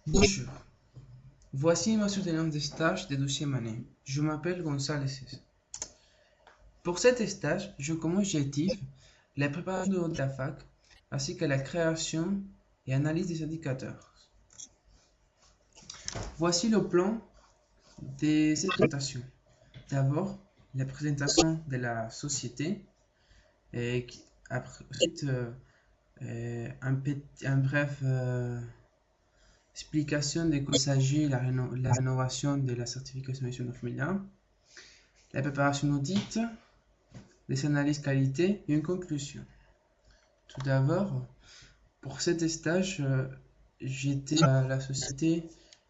Bonjour, voici ma soutenance de stage de 12e année. Je m'appelle González. Pour cet stage, j'ai comme objectif la préparation de la fac ainsi que la création et analyse des indicateurs. Voici le plan de cette présentation. D'abord, la présentation de la société et ensuite un bref explication de quoi il s'agit la rénovation de la certification ISO 9001, la préparation audit, les analyses qualité et une conclusion. Tout d'abord, pour cet stage, j'étais à la société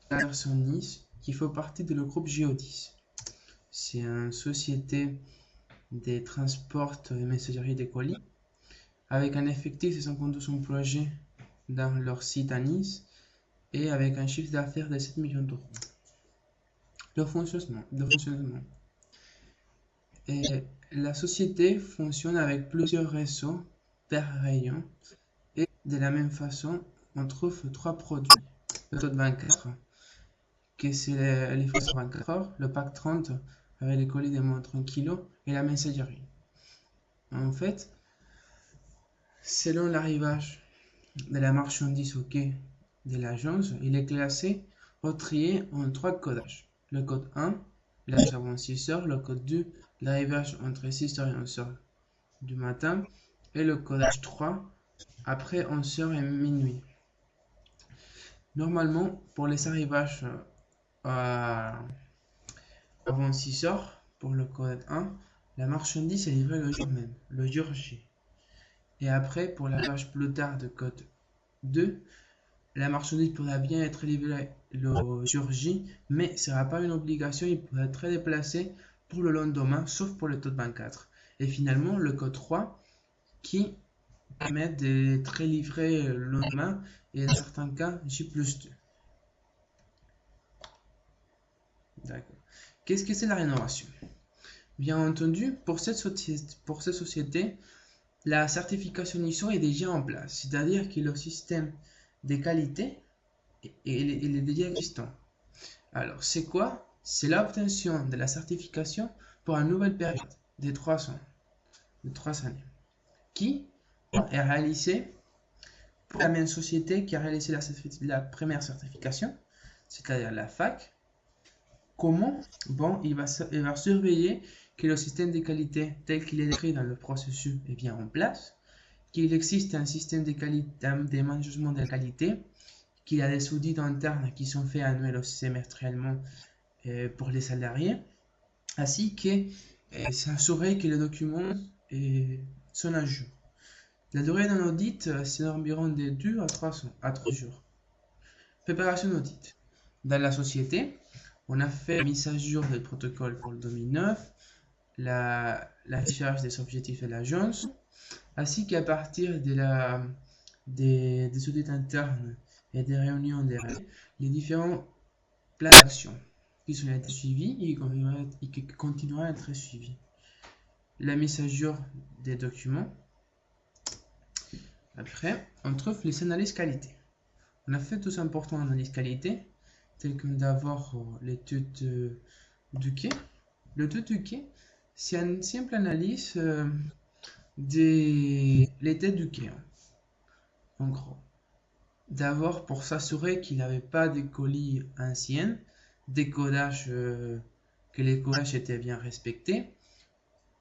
Carson Nice qui fait partie de le groupe Geodis. C'est une société des transports et messagerie des colis avec un effectif de 52 employés dans leur site à Nice et avec un chiffre d'affaires de 7 millions d'euros. Le fonctionnement. Et la société fonctionne avec plusieurs réseaux par rayon et de la même façon, on trouve trois produits. Le taux de 24, que c'est les fausses 24 heures, le pack 30 avec les colis de moins de 30 kg et la messagerie. En fait, selon l'arrivage de la marchandise au quai de l'agence, il est classé au trier en trois codages. Le code 1, l'arrivage avant 6 heures, le code 2, l'arrivage entre 6 heures et 11 heures du matin, et le codage 3, après 11 heures et minuit. Normalement, pour les arrivages avant 6 heures, pour le code 1, la marchandise est livrée le jour même, le jour J. Et après, pour l'arrivage plus tard de code 2, la marchandise pourra bien être livrée le jour J, mais ce ne sera pas une obligation, il pourra être déplacé pour le lendemain, sauf pour le taux de 24. Et finalement, le code 3 qui permet d'être livré le lendemain et dans certains cas J+2. D'accord. Qu'est-ce que c'est la rénovation? Bien entendu, pour cette société, la certification ISO est déjà en place, c'est-à-dire que le système de qualité il est déjà existant. Alors, c'est quoi? C'est l'obtention de la certification pour une nouvelle période de 3 ans, de 3 années, qui est réalisée pour la même société qui a réalisé la première certification, c'est-à-dire la fac. Comment? Bon, il va surveiller que le système de qualité tel qu'il est décrit dans le processus est bien en place, qu'il existe un système de management de la qualité, qu'il y a des audits internes qui sont faits annuels ou semestriellement pour les salariés, ainsi que s'assurer que les documents sont à jour. La durée d'un audit, c'est environ de 2 à 3 jours. Préparation d'audit. Dans la société, on a fait la mise à jour des protocoles pour le 2009, l'affichage des objectifs de l'agence, ainsi qu'à partir des audits internes et des réunions les différents plans d'action qui sont été suivis et qui continueront à être suivis. La mise à jour des documents. Après, on trouve les analyses qualité. On a fait tout important analyse qualité, telles que d'abord l'étude du quai. L'étude du quai, c'est une simple analyse de l'état du quai, en gros. D'abord pour s'assurer qu'il n'y avait pas de colis anciens, que les codages étaient bien respectés,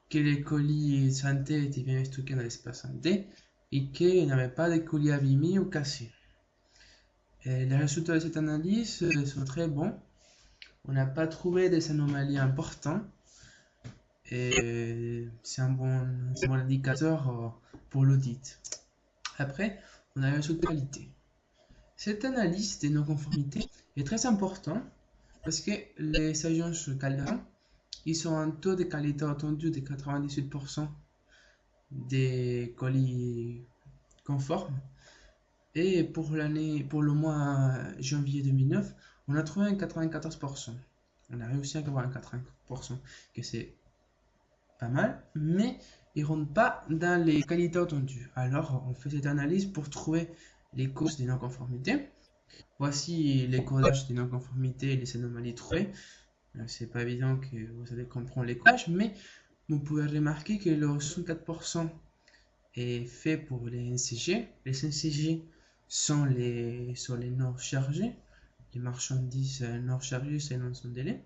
que les colis santé étaient bien stockés dans l'espace santé et qu'il n'y avait pas de colis abîmés ou cassés. Et les résultats de cette analyse sont très bons. On n'a pas trouvé des anomalies importantes et c'est un bon indicateur pour l'audit. Après, on a les résultats de qualité. Cette analyse des non-conformités est très importante parce que les agences qualifiantes, ils ont un taux de qualité attendu de 98% des colis conformes. Et pour le mois janvier 2009, on a trouvé un 94%. On a réussi à avoir un 80%, que c'est pas mal, mais ils ne rentrent pas dans les qualités attendues. Alors, on fait cette analyse pour trouver les causes des non-conformités Voici les codages des non-conformités et les anomalies trouvées. C'est pas évident que vous allez comprendre les codages, mais vous pouvez remarquer que le 64% est fait pour les NCG. Les NCG sont les non chargés, les marchandises non chargées selon son délai.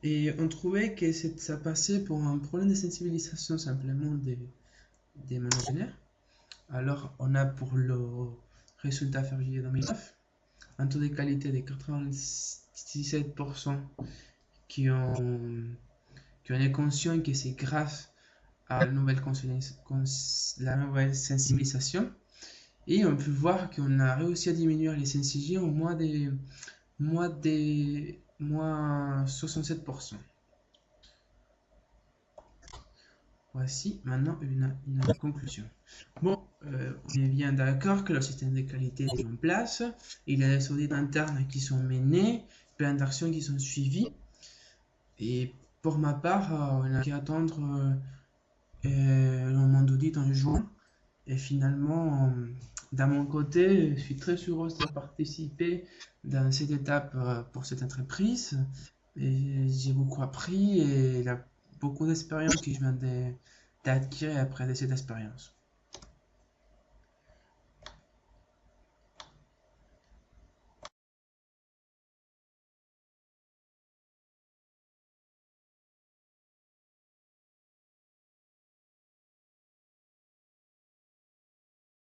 Et on trouvait que ça passait pour un problème de sensibilisation simplement des manutentionnaires. Alors, on a pour le résultat février 2009 un taux de qualité de 97% qui ont, qui en est conscient que c'est grâce à la nouvelle sensibilisation. Et on peut voir qu'on a réussi à diminuer les NCG au moins 67%. Voici maintenant une conclusion. Bon, on est bien d'accord que le système de qualité est en place, il y a des audits internes qui sont menés, plein d'actions qui sont suivies, et pour ma part, on a qu'à attendre le moment d'audit en juin, et finalement, d'un mon côté, je suis très heureux de participer dans cette étape pour cette entreprise, et j'ai beaucoup appris, et il y a beaucoup d'expérience que je viens d'acquérir après cette expérience.